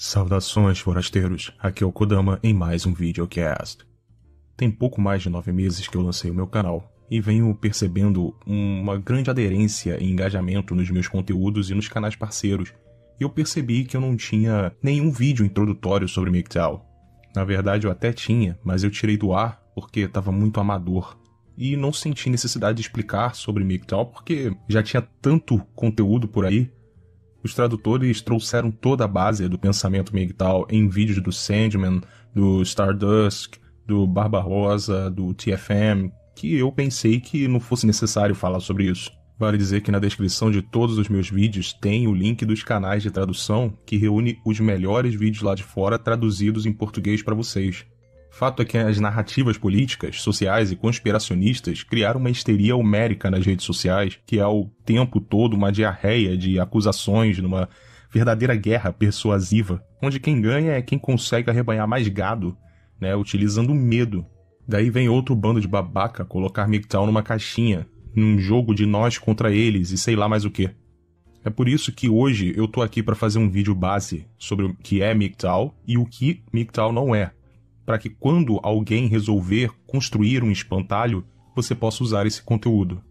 Saudações, forasteiros, aqui é o Kodama em mais um videocast. Tem pouco mais de 9 meses que eu lancei o meu canal, e venho percebendo uma grande aderência e engajamento nos meus conteúdos e nos canais parceiros, e eu percebi que eu não tinha nenhum vídeo introdutório sobre MGTOW. Na verdade eu até tinha, mas eu tirei do ar porque estava muito amador, e não senti necessidade de explicar sobre MGTOW porque já tinha tanto conteúdo por aí. Os tradutores trouxeram toda a base do pensamento MGTOW em vídeos do Sandman, do Stardust, do Barbarossa, do TFM, que eu pensei que não fosse necessário falar sobre isso. Vale dizer que na descrição de todos os meus vídeos tem o link dos canais de tradução que reúne os melhores vídeos lá de fora traduzidos em português para vocês. Fato é que as narrativas políticas, sociais e conspiracionistas criaram uma histeria homérica nas redes sociais, que é o tempo todo uma diarreia de acusações numa verdadeira guerra persuasiva, onde quem ganha é quem consegue arrebanhar mais gado, né, utilizando o medo. Daí vem outro bando de babaca colocar MGTOW numa caixinha, num jogo de nós contra eles e sei lá mais o que. É por isso que hoje eu tô aqui para fazer um vídeo base sobre o que é MGTOW e o que MGTOW não é, para que quando alguém resolver construir um espantalho, você possa usar esse conteúdo.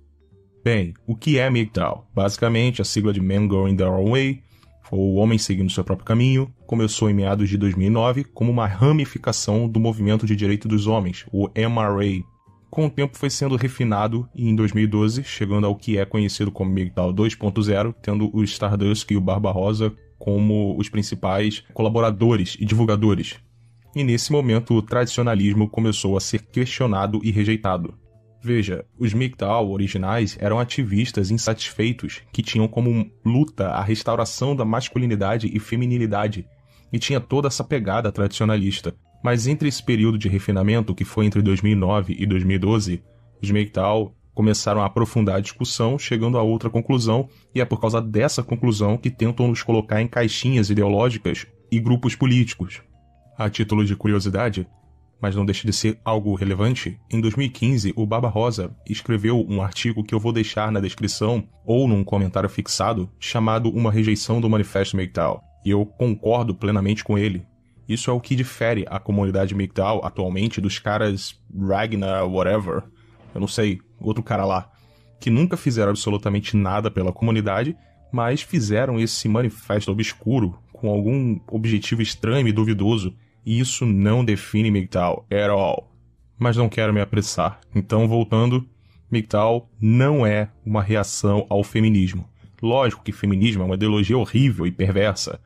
Bem, o que é MGTOW? Basicamente, a sigla de Men Going Their Own Way, ou Homem Seguindo Seu Próprio Caminho, começou em meados de 2009 como uma ramificação do Movimento de Direito dos Homens, o MRA. Com o tempo foi sendo refinado e em 2012, chegando ao que é conhecido como MGTOW 2.0, tendo o Stardust e o Barbarossa como os principais colaboradores e divulgadores. E nesse momento o tradicionalismo começou a ser questionado e rejeitado. Veja, os MGTOW originais eram ativistas insatisfeitos que tinham como luta a restauração da masculinidade e feminilidade, e tinha toda essa pegada tradicionalista. Mas entre esse período de refinamento, que foi entre 2009 e 2012, os MGTOW começaram a aprofundar a discussão, chegando a outra conclusão, e é por causa dessa conclusão que tentam nos colocar em caixinhas ideológicas e grupos políticos. A título de curiosidade, mas não deixa de ser algo relevante, em 2015 o Barbarossa escreveu um artigo que eu vou deixar na descrição ou num comentário fixado, chamado Uma Rejeição do Manifesto MGTOW, e eu concordo plenamente com ele. Isso é o que difere a comunidade MGTOW atualmente dos caras Ragnar whatever, eu não sei, outro cara lá, que nunca fizeram absolutamente nada pela comunidade, mas fizeram esse manifesto obscuro com algum objetivo estranho e duvidoso, e isso não define MGTOW at all. Mas não quero me apressar, então voltando, MGTOW não é uma reação ao feminismo. Lógico que feminismo é uma ideologia horrível e perversa,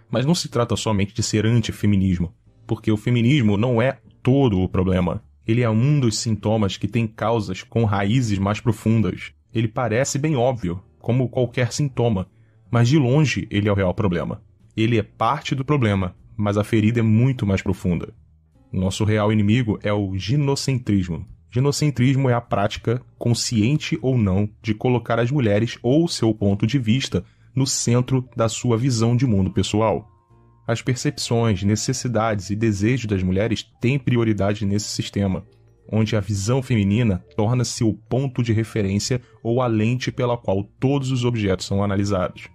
mas não se trata somente de ser antifeminismo, porque o feminismo não é todo o problema. Ele é um dos sintomas que tem causas com raízes mais profundas. Ele parece bem óbvio, como qualquer sintoma, mas de longe ele é o real problema. Ele é parte do problema, mas a ferida é muito mais profunda. Nosso real inimigo é o ginocentrismo. Ginocentrismo é a prática, consciente ou não, de colocar as mulheres ou seu ponto de vista no centro da sua visão de mundo pessoal. As percepções, necessidades e desejos das mulheres têm prioridade nesse sistema, onde a visão feminina torna-se o ponto de referência ou a lente pela qual todos os objetos são analisados.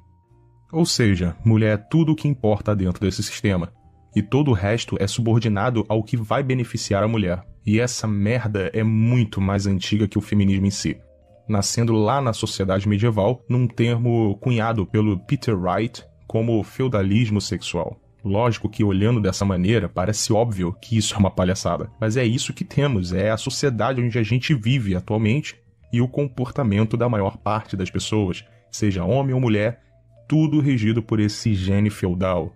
Ou seja, mulher é tudo o que importa dentro desse sistema, e todo o resto é subordinado ao que vai beneficiar a mulher. E essa merda é muito mais antiga que o feminismo em si, nascendo lá na sociedade medieval num termo cunhado pelo Peter Wright como feudalismo sexual. Lógico que olhando dessa maneira parece óbvio que isso é uma palhaçada, mas é isso que temos, é a sociedade onde a gente vive atualmente e o comportamento da maior parte das pessoas, seja homem ou mulher, tudo regido por esse gene feudal.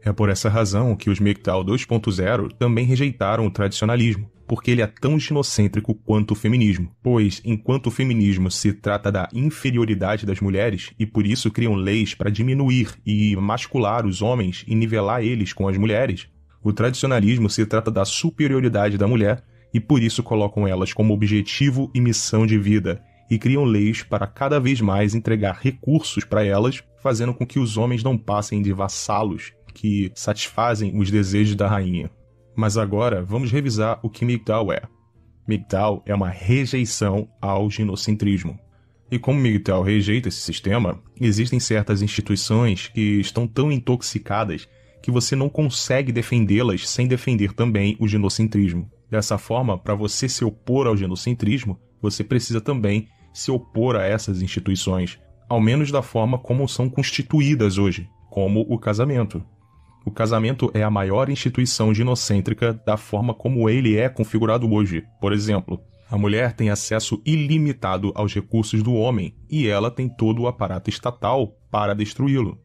É por essa razão que os MGTOW 2.0 também rejeitaram o tradicionalismo, porque ele é tão ginocêntrico quanto o feminismo. Pois, enquanto o feminismo se trata da inferioridade das mulheres, e por isso criam leis para diminuir e mascular os homens e nivelar eles com as mulheres, o tradicionalismo se trata da superioridade da mulher, e por isso colocam elas como objetivo e missão de vida, e criam leis para cada vez mais entregar recursos para elas, fazendo com que os homens não passem de vassalos que satisfazem os desejos da rainha. Mas agora vamos revisar o que MGTOW é. MGTOW é uma rejeição ao ginocentrismo. E como MGTOW rejeita esse sistema, existem certas instituições que estão tão intoxicadas que você não consegue defendê-las sem defender também o ginocentrismo. Dessa forma, para você se opor ao ginocentrismo, você precisa também se opor a essas instituições, ao menos da forma como são constituídas hoje, como o casamento. O casamento é a maior instituição ginocêntrica da forma como ele é configurado hoje. Por exemplo, a mulher tem acesso ilimitado aos recursos do homem e ela tem todo o aparato estatal para destruí-lo.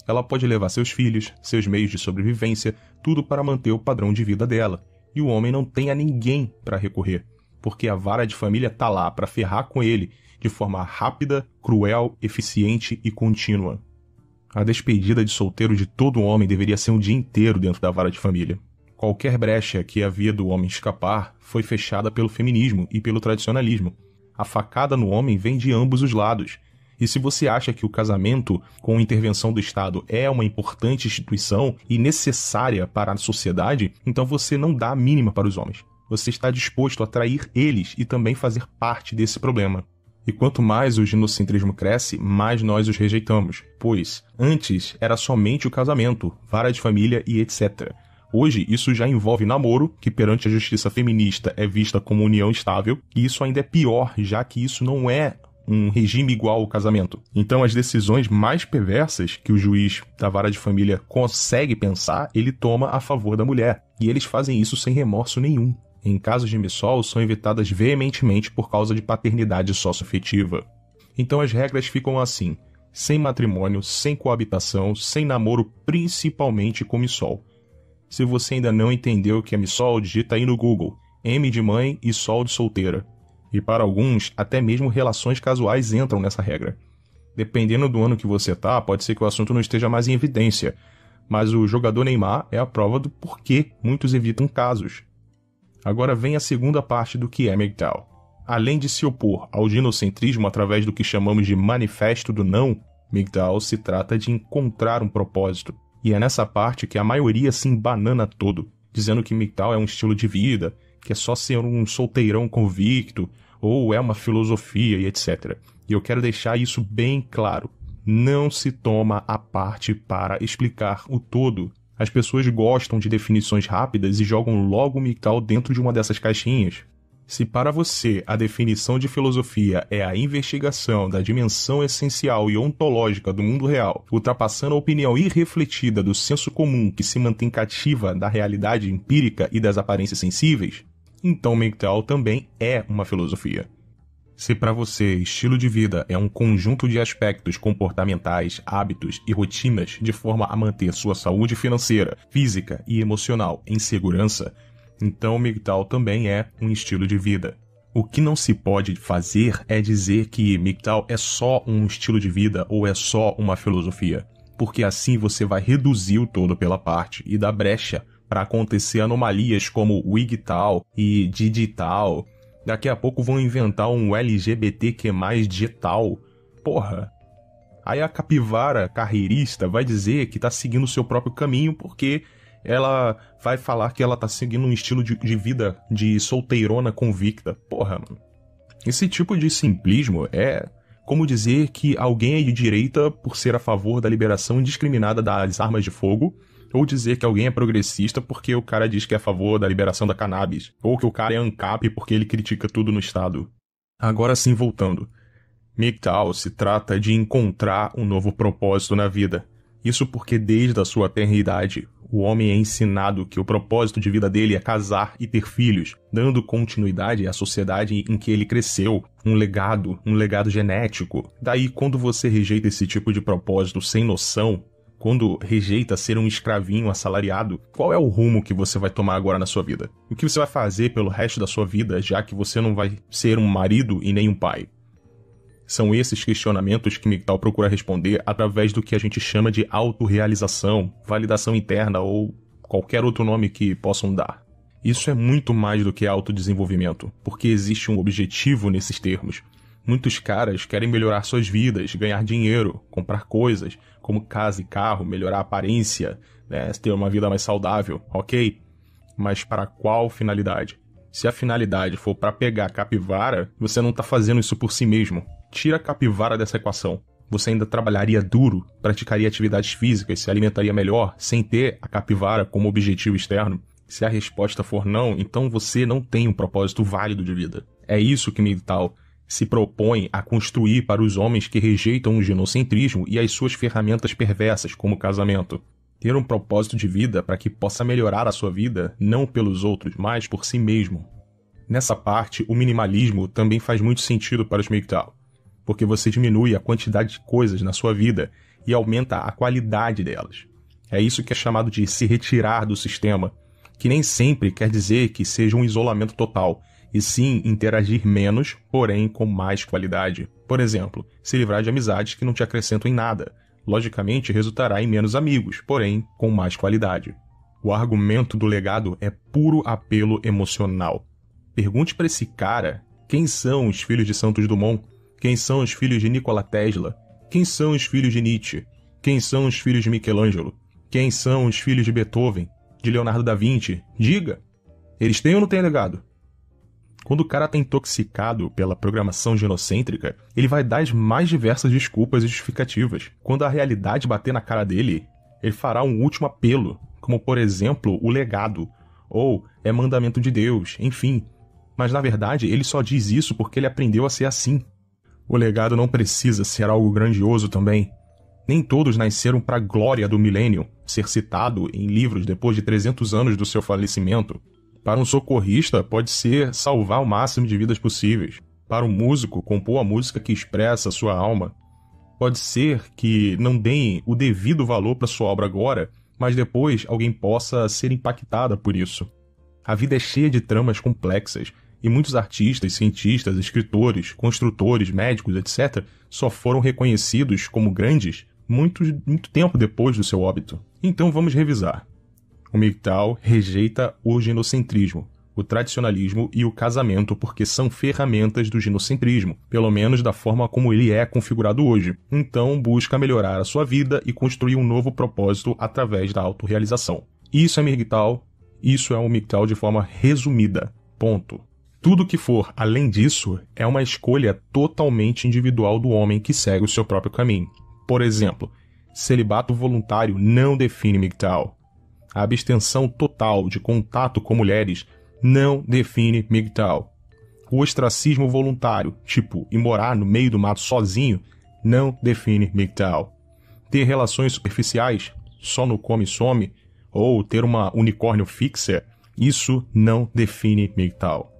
Ela pode levar seus filhos, seus meios de sobrevivência, tudo para manter o padrão de vida dela. E o homem não tem a ninguém para recorrer, porque a vara de família tá lá para ferrar com ele de forma rápida, cruel, eficiente e contínua. A despedida de solteiro de todo homem deveria ser um dia inteiro dentro da vara de família. Qualquer brecha que havia do homem escapar foi fechada pelo feminismo e pelo tradicionalismo. A facada no homem vem de ambos os lados. E se você acha que o casamento com intervenção do Estado é uma importante instituição e necessária para a sociedade, então você não dá a mínima para os homens. Você está disposto a trair eles e também fazer parte desse problema. E quanto mais o ginocentrismo cresce, mais nós os rejeitamos, pois antes era somente o casamento, vara de família e etc. Hoje isso já envolve namoro, que perante a justiça feminista é vista como união estável, e isso ainda é pior, já que isso não é um regime igual ao casamento. Então as decisões mais perversas que o juiz da vara de família consegue pensar, ele toma a favor da mulher. E eles fazem isso sem remorso nenhum. Em casos de missol, são evitadas veementemente por causa de paternidade socioafetiva. Então as regras ficam assim: sem matrimônio, sem coabitação, sem namoro, principalmente com missol. Se você ainda não entendeu o que é missol, digita aí no Google: M de mãe e sol de solteira. E para alguns, até mesmo relações casuais entram nessa regra. Dependendo do ano que você tá, pode ser que o assunto não esteja mais em evidência, mas o jogador Neymar é a prova do porquê muitos evitam casos. Agora vem a segunda parte do que é MGTOW. Além de se opor ao ginocentrismo através do que chamamos de manifesto do não, MGTOW se trata de encontrar um propósito. E é nessa parte que a maioria se embanana todo, dizendo que MGTOW é um estilo de vida, que é só ser um solteirão convicto, ou é uma filosofia e etc. E eu quero deixar isso bem claro. Não se toma a parte para explicar o todo. As pessoas gostam de definições rápidas e jogam logo o MGTOW dentro de uma dessas caixinhas. Se para você a definição de filosofia é a investigação da dimensão essencial e ontológica do mundo real, ultrapassando a opinião irrefletida do senso comum que se mantém cativa da realidade empírica e das aparências sensíveis, então MGTOW também é uma filosofia. Se para você estilo de vida é um conjunto de aspectos comportamentais, hábitos e rotinas de forma a manter sua saúde financeira, física e emocional em segurança, então MGTOW também é um estilo de vida. O que não se pode fazer é dizer que MGTOW é só um estilo de vida ou é só uma filosofia, porque assim você vai reduzir o todo pela parte e dar brecha para acontecer anomalias como WGTOW e DIGTOW. Daqui a pouco vão inventar um LGBTQ+, digital. Porra. Aí a capivara carreirista vai dizer que tá seguindo o seu próprio caminho porque ela vai falar que ela tá seguindo um estilo de vida de solteirona convicta. Porra, mano. Esse tipo de simplismo é como dizer que alguém é de direita por ser a favor da liberação indiscriminada das armas de fogo, ou dizer que alguém é progressista porque o cara diz que é a favor da liberação da cannabis, ou que o cara é ANCAP porque ele critica tudo no Estado. Agora sim, voltando. MGTOW se trata de encontrar um novo propósito na vida. Isso porque desde a sua tenra idade, o homem é ensinado que o propósito de vida dele é casar e ter filhos, dando continuidade à sociedade em que ele cresceu, um legado genético. Daí, quando você rejeita esse tipo de propósito sem noção, quando rejeita ser um escravinho assalariado, qual é o rumo que você vai tomar agora na sua vida? O que você vai fazer pelo resto da sua vida, já que você não vai ser um marido e nem um pai? São esses questionamentos que MGTOW procura responder através do que a gente chama de autorrealização, validação interna ou qualquer outro nome que possam dar. Isso é muito mais do que autodesenvolvimento, porque existe um objetivo nesses termos. Muitos caras querem melhorar suas vidas, ganhar dinheiro, comprar coisas, como casa e carro, melhorar a aparência, né, ter uma vida mais saudável, ok? Mas para qual finalidade? Se a finalidade for para pegar a capivara, você não está fazendo isso por si mesmo. Tira a capivara dessa equação. Você ainda trabalharia duro, praticaria atividades físicas, se alimentaria melhor, sem ter a capivara como objetivo externo? Se a resposta for não, então você não tem um propósito válido de vida. É isso que MGTOW se propõe a construir para os homens que rejeitam o ginocentrismo e as suas ferramentas perversas, como o casamento. Ter um propósito de vida para que possa melhorar a sua vida, não pelos outros, mas por si mesmo. Nessa parte, o minimalismo também faz muito sentido para os MGTOW, porque você diminui a quantidade de coisas na sua vida e aumenta a qualidade delas. É isso que é chamado de se retirar do sistema, que nem sempre quer dizer que seja um isolamento total, e sim interagir menos, porém com mais qualidade. Por exemplo, se livrar de amizades que não te acrescentam em nada. Logicamente, resultará em menos amigos, porém com mais qualidade. O argumento do legado é puro apelo emocional. Pergunte para esse cara quem são os filhos de Santos Dumont, quem são os filhos de Nikola Tesla, quem são os filhos de Nietzsche, quem são os filhos de Michelangelo, quem são os filhos de Beethoven, de Leonardo da Vinci. Diga, eles têm ou não têm legado? Quando o cara está intoxicado pela programação ginocêntrica, ele vai dar as mais diversas desculpas e justificativas. Quando a realidade bater na cara dele, ele fará um último apelo, como por exemplo, o legado, ou é mandamento de Deus, enfim. Mas na verdade, ele só diz isso porque ele aprendeu a ser assim. O legado não precisa ser algo grandioso também. Nem todos nasceram para a glória do milênio, ser citado em livros depois de 300 anos do seu falecimento. Para um socorrista, pode ser salvar o máximo de vidas possíveis. Para um músico, compor a música que expressa a sua alma. Pode ser que não deem o devido valor para sua obra agora, mas depois alguém possa ser impactada por isso. A vida é cheia de tramas complexas, e muitos artistas, cientistas, escritores, construtores, médicos, etc., só foram reconhecidos como grandes muito tempo depois do seu óbito. Então vamos revisar. O MGTOW rejeita o ginocentrismo, o tradicionalismo e o casamento porque são ferramentas do ginocentrismo, pelo menos da forma como ele é configurado hoje. Então busca melhorar a sua vida e construir um novo propósito através da autorrealização. Isso é MGTOW, isso é um MGTOW de forma resumida. Ponto. Tudo que for além disso é uma escolha totalmente individual do homem que segue o seu próprio caminho. Por exemplo, celibato voluntário não define MGTOW. A abstenção total de contato com mulheres não define MGTOW. O ostracismo voluntário, tipo ir morar no meio do mato sozinho, não define MGTOW. Ter relações superficiais, só no come e some, ou ter uma unicórnio fixa, isso não define MGTOW.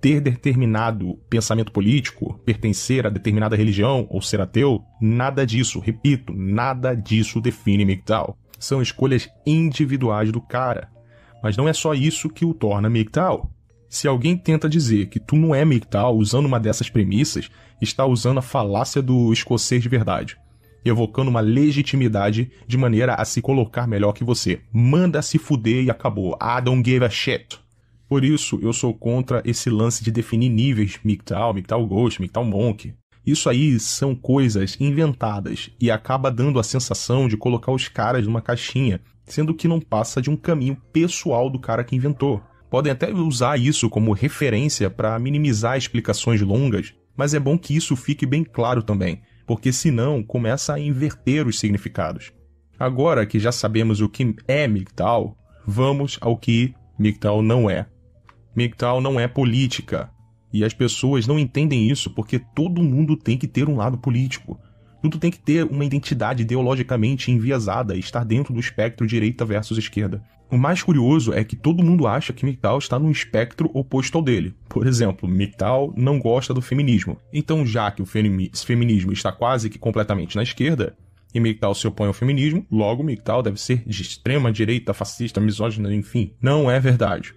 Ter determinado pensamento político, pertencer a determinada religião ou ser ateu, nada disso, repito, nada disso define MGTOW. São escolhas individuais do cara. Mas não é só isso que o torna MGTOW. Se alguém tenta dizer que tu não é MGTOW usando uma dessas premissas, está usando a falácia do escocês de verdade, evocando uma legitimidade de maneira a se colocar melhor que você. Manda se fuder e acabou. I don't give a shit. Por isso, eu sou contra esse lance de definir níveis MGTOW, MGTOW Ghost, MGTOW Monk. Isso aí são coisas inventadas e acaba dando a sensação de colocar os caras numa caixinha, sendo que não passa de um caminho pessoal do cara que inventou. Podem até usar isso como referência para minimizar explicações longas, mas é bom que isso fique bem claro também, porque senão começa a inverter os significados. Agora que já sabemos o que é MGTOW, vamos ao que MGTOW não é. MGTOW não é política. E as pessoas não entendem isso porque todo mundo tem que ter um lado político. Tudo tem que ter uma identidade ideologicamente enviesada e estar dentro do espectro direita versus esquerda. O mais curioso é que todo mundo acha que MGTOW está num espectro oposto ao dele. Por exemplo, MGTOW não gosta do feminismo. Então, já que o feminismo está quase que completamente na esquerda, e MGTOW se opõe ao feminismo, logo MGTOW deve ser de extrema direita, fascista, misógina, enfim. Não é verdade.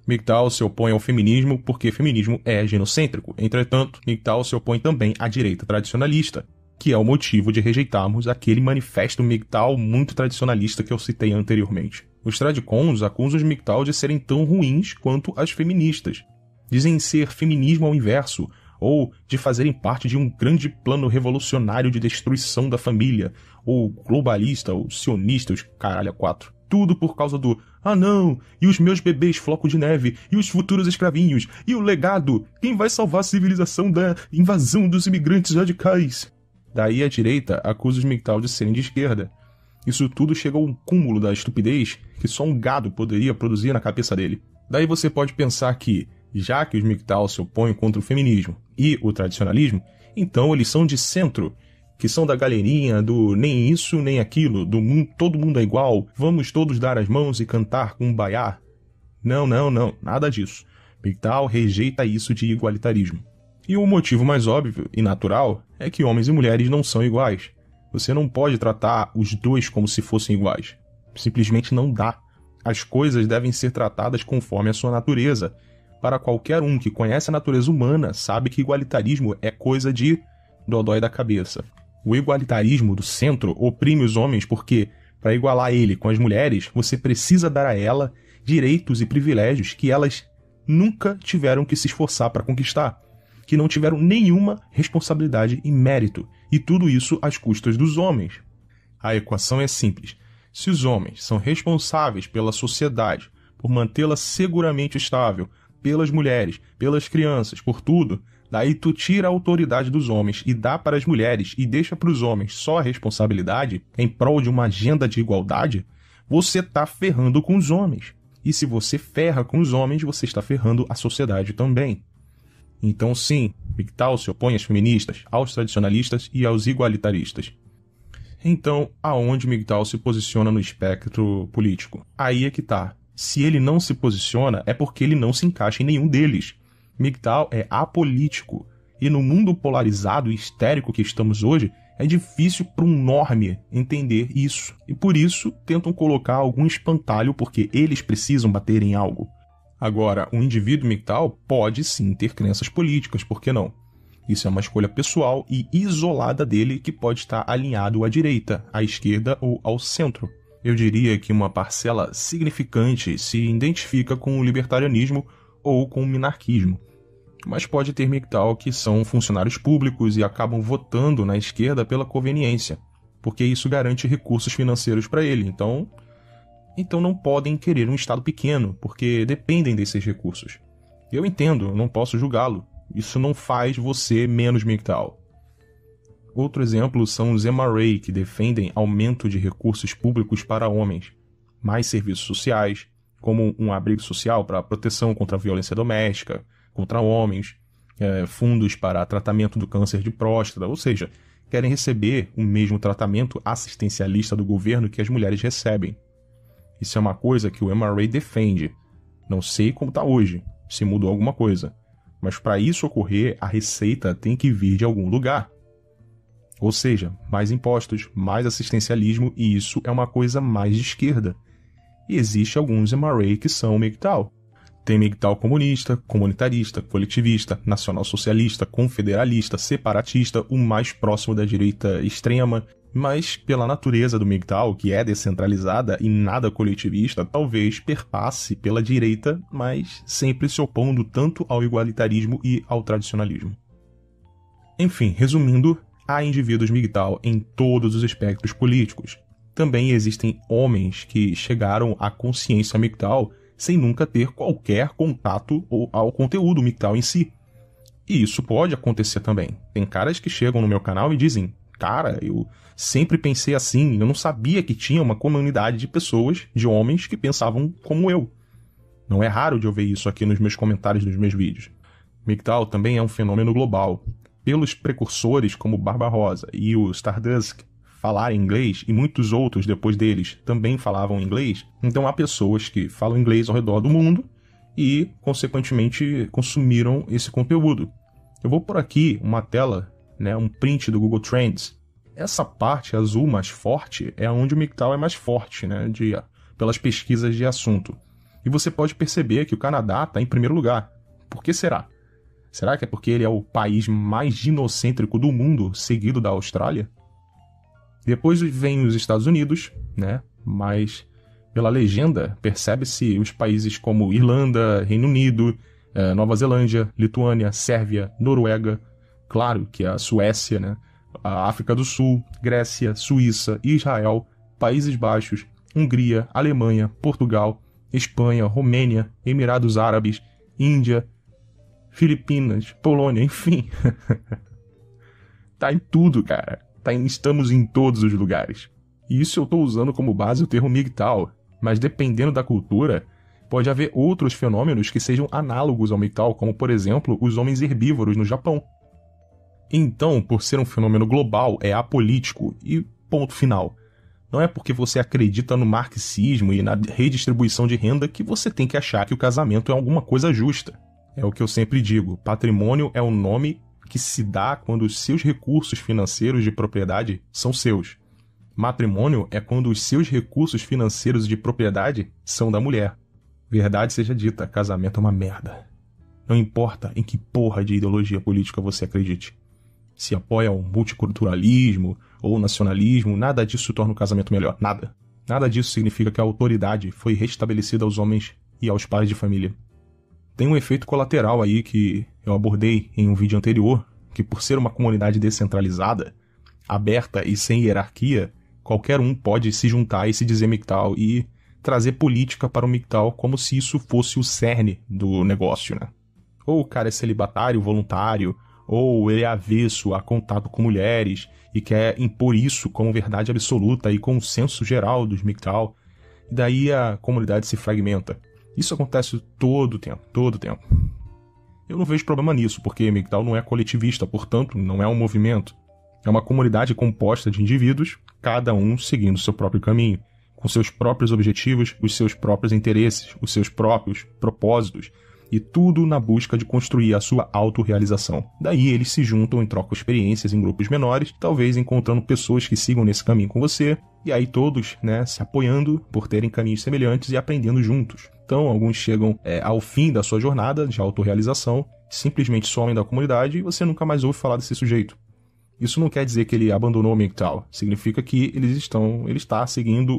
MGTOW se opõe ao feminismo porque feminismo é ginocêntrico. Entretanto, MGTOW se opõe também à direita tradicionalista, que é o motivo de rejeitarmos aquele manifesto MGTOW muito tradicionalista que eu citei anteriormente. Os tradicons acusam os MGTOW de serem tão ruins quanto as feministas. Dizem ser feminismo ao inverso, ou de fazerem parte de um grande plano revolucionário de destruição da família, ou globalista, ou sionista, os caralho a quatro. Tudo por causa do "ah não, e os meus bebês floco de neve, e os futuros escravinhos, e o legado, quem vai salvar a civilização da invasão dos imigrantes radicais?" Daí a direita acusa os MGTOW de serem de esquerda. Isso tudo chega ao cúmulo da estupidez que só um gado poderia produzir na cabeça dele. Daí você pode pensar que, já que os MGTOW se opõem contra o feminismo e o tradicionalismo, então eles são de centro, que são da galerinha do nem isso nem aquilo, do mundo, todo mundo é igual, vamos todos dar as mãos e cantar com um baiá. Não, nada disso. MGTOW rejeita isso de igualitarismo. E o motivo mais óbvio e natural é que homens e mulheres não são iguais. Você não pode tratar os dois como se fossem iguais. Simplesmente não dá. As coisas devem ser tratadas conforme a sua natureza. Para qualquer um que conhece a natureza humana, sabe que igualitarismo é coisa de dodói da cabeça. O igualitarismo do centro oprime os homens porque, para igualar ele com as mulheres, você precisa dar a ela direitos e privilégios que elas nunca tiveram que se esforçar para conquistar, que não tiveram nenhuma responsabilidade e mérito, e tudo isso às custas dos homens. A equação é simples. Se os homens são responsáveis pela sociedade, por mantê-la seguramente estável, pelas mulheres, pelas crianças, por tudo, daí tu tira a autoridade dos homens e dá para as mulheres e deixa para os homens só a responsabilidade em prol de uma agenda de igualdade, você tá ferrando com os homens. E se você ferra com os homens, você está ferrando a sociedade também. Então sim, MGTOW se opõe às feministas, aos tradicionalistas e aos igualitaristas. Então, aonde MGTOW se posiciona no espectro político? Aí é que tá. Se ele não se posiciona, é porque ele não se encaixa em nenhum deles. MGTOW é apolítico. E no mundo polarizado e histérico que estamos hoje, é difícil para um norme entender isso. E por isso, tentam colocar algum espantalho porque eles precisam bater em algo. Agora, o indivíduo MGTOW pode sim ter crenças políticas, por que não? Isso é uma escolha pessoal e isolada dele que pode estar alinhado à direita, à esquerda ou ao centro. Eu diria que uma parcela significante se identifica com o libertarianismo ou com o minarquismo. Mas pode ter MGTOW que são funcionários públicos e acabam votando na esquerda pela conveniência, porque isso garante recursos financeiros para ele. Então não podem querer um Estado pequeno, porque dependem desses recursos. Eu entendo, não posso julgá-lo. Isso não faz você menos MGTOW. Outro exemplo são os MRA, que defendem aumento de recursos públicos para homens, mais serviços sociais, como um abrigo social para proteção contra a violência doméstica, contra homens, fundos para tratamento do câncer de próstata, ou seja, querem receber o mesmo tratamento assistencialista do governo que as mulheres recebem. Isso é uma coisa que o MRA defende. Não sei como está hoje, se mudou alguma coisa. Mas para isso ocorrer, a receita tem que vir de algum lugar. Ou seja, mais impostos, mais assistencialismo, e isso é uma coisa mais de esquerda. E existe alguns MRA que são MGTOW. Tem MGTOW comunista, comunitarista, coletivista, nacional-socialista, confederalista, separatista, o mais próximo da direita extrema. Mas, pela natureza do MGTOW, que é descentralizada e nada coletivista, talvez perpasse pela direita, mas sempre se opondo tanto ao igualitarismo e ao tradicionalismo. Enfim, resumindo, há indivíduos MGTOW em todos os espectros políticos. Também existem homens que chegaram à consciência MGTOW sem nunca ter qualquer contato ao conteúdo MGTOW em si. E isso pode acontecer também. Tem caras que chegam no meu canal e dizem: cara, eu sempre pensei assim, eu não sabia que tinha uma comunidade de pessoas, de homens, que pensavam como eu. Não é raro de eu ver isso aqui nos meus comentários dos meus vídeos. MGTOW também é um fenômeno global. Pelos precursores como Barbarossa e o Stardust falarem inglês, e muitos outros depois deles também falavam inglês, então há pessoas que falam inglês ao redor do mundo e, consequentemente, consumiram esse conteúdo. Eu vou pôr aqui uma tela, um print do Google Trends. Essa parte azul mais forte é onde o MGTOW é mais forte, pelas pesquisas de assunto. E você pode perceber que o Canadá está em primeiro lugar. Por que será? Será que é porque ele é o país mais ginocêntrico do mundo, seguido da Austrália? Depois vem os Estados Unidos, mas pela legenda percebe-se os países como Irlanda, Reino Unido, Nova Zelândia, Lituânia, Sérvia, Noruega, claro que a Suécia, a África do Sul, Grécia, Suíça, Israel, Países Baixos, Hungria, Alemanha, Portugal, Espanha, Romênia, Emirados Árabes, Índia, Filipinas, Polônia, enfim. Tá em tudo, cara. Estamos em todos os lugares. E isso eu estou usando como base o termo MGTOW, mas dependendo da cultura, pode haver outros fenômenos que sejam análogos ao MGTOW, como por exemplo, os homens herbívoros no Japão. Então, por ser um fenômeno global, é apolítico e ponto final. Não é porque você acredita no marxismo e na redistribuição de renda que você tem que achar que o casamento é alguma coisa justa. É o que eu sempre digo, patrimônio é o nome que se dá quando os seus recursos financeiros de propriedade são seus. Matrimônio é quando os seus recursos financeiros de propriedade são da mulher. Verdade seja dita, casamento é uma merda. Não importa em que porra de ideologia política você acredite. Se apoia o multiculturalismo ou nacionalismo, nada disso torna o casamento melhor. Nada. Nada disso significa que a autoridade foi restabelecida aos homens e aos pais de família. Tem um efeito colateral aí que eu abordei em um vídeo anterior, que por ser uma comunidade descentralizada, aberta e sem hierarquia, qualquer um pode se juntar e se dizer MGTOW e trazer política para o MGTOW como se isso fosse o cerne do negócio, né? Ou o cara é celibatário, voluntário, ou ele é avesso a contato com mulheres e quer impor isso como verdade absoluta e consenso geral dos MGTOW, e daí a comunidade se fragmenta. Isso acontece todo o tempo. Eu não vejo problema nisso, porque MGTOW não é coletivista, portanto, não é um movimento. É uma comunidade composta de indivíduos, cada um seguindo seu próprio caminho, com seus próprios objetivos, os seus próprios interesses, os seus próprios propósitos, e tudo na busca de construir a sua autorrealização. Daí eles se juntam e trocam experiências em grupos menores, talvez encontrando pessoas que sigam nesse caminho com você, e aí todos, né, se apoiando por terem caminhos semelhantes e aprendendo juntos. Então, alguns chegam ao fim da sua jornada de autorrealização, simplesmente somem da comunidade e você nunca mais ouve falar desse sujeito. Isso não quer dizer que ele abandonou o MGTOW, significa que ele está seguindo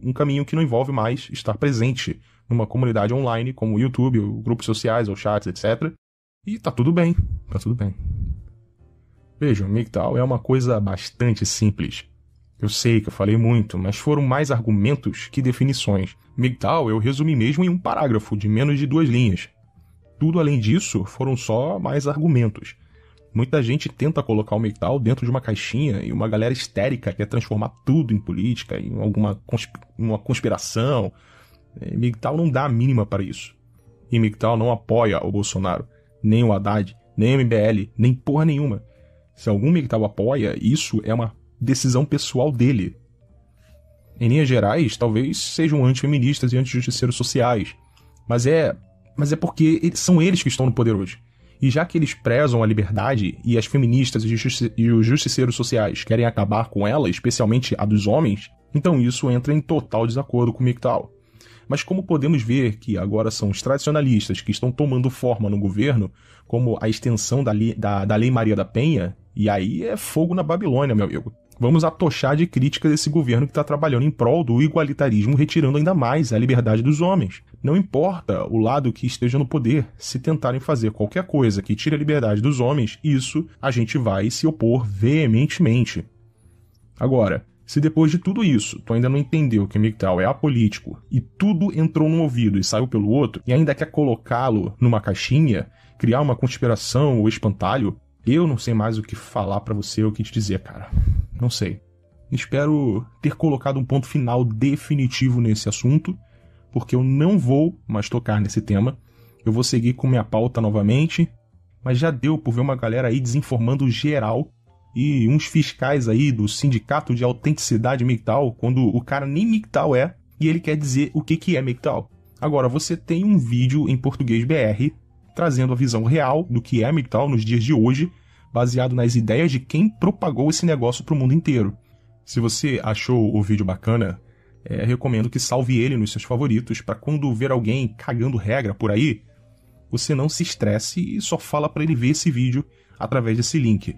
um caminho que não envolve mais estar presente numa comunidade online, como o YouTube, ou grupos sociais, ou chats, etc. E tá tudo bem. Vejam, MGTOW é uma coisa bastante simples. Eu sei que eu falei muito, mas foram mais argumentos que definições. MGTOW eu resumi mesmo em um parágrafo de menos de 2 linhas. Tudo além disso foram só mais argumentos. Muita gente tenta colocar o MGTOW dentro de uma caixinha e uma galera histérica quer transformar tudo em política, em uma conspiração. MGTOW não dá a mínima para isso. E MGTOW não apoia o Bolsonaro, nem o Haddad, nem o MBL, nem porra nenhuma. Se algum MGTOW apoia, isso é uma decisão pessoal dele. Em linhas gerais, talvez sejam antifeministas e antijusticeiros sociais, mas é porque são eles que estão no poder hoje. E já que eles prezam a liberdade e as feministas e os justiceiros sociais querem acabar com ela, especialmente a dos homens, então isso entra em total desacordo com o MGTOW. Mas como podemos ver que agora são os tradicionalistas que estão tomando forma no governo, como a extensão da Lei Maria da Penha, e aí é fogo na Babilônia, meu amigo. Vamos atochar de crítica desse governo que está trabalhando em prol do igualitarismo, retirando ainda mais a liberdade dos homens. Não importa o lado que esteja no poder, se tentarem fazer qualquer coisa que tire a liberdade dos homens, isso a gente vai se opor veementemente. Agora, se depois de tudo isso, tu ainda não entendeu que MGTOW é apolítico e tudo entrou num ouvido e saiu pelo outro, e ainda quer colocá-lo numa caixinha, criar uma conspiração ou espantalho, eu não sei mais o que falar pra você ou o que te dizer, cara. Não sei. Espero ter colocado um ponto final definitivo nesse assunto, porque eu não vou mais tocar nesse tema. Eu vou seguir com minha pauta novamente, mas já deu por ver uma galera aí desinformando geral e uns fiscais aí do Sindicato de Autenticidade MGTOW, quando o cara nem MGTOW é, e ele quer dizer o que é MGTOW. Agora, você tem um vídeo em português BR trazendo a visão real do que é MGTOW nos dias de hoje, baseado nas ideias de quem propagou esse negócio para o mundo inteiro. Se você achou o vídeo bacana, recomendo que salve ele nos seus favoritos, para quando ver alguém cagando regra por aí, você não se estresse e só fala para ele ver esse vídeo através desse link.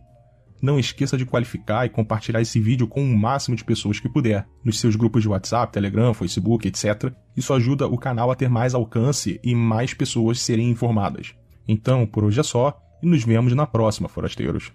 Não esqueça de qualificar e compartilhar esse vídeo com o máximo de pessoas que puder, nos seus grupos de WhatsApp, Telegram, Facebook, etc. Isso ajuda o canal a ter mais alcance e mais pessoas serem informadas. Então, por hoje é só, e nos vemos na próxima, forasteiros.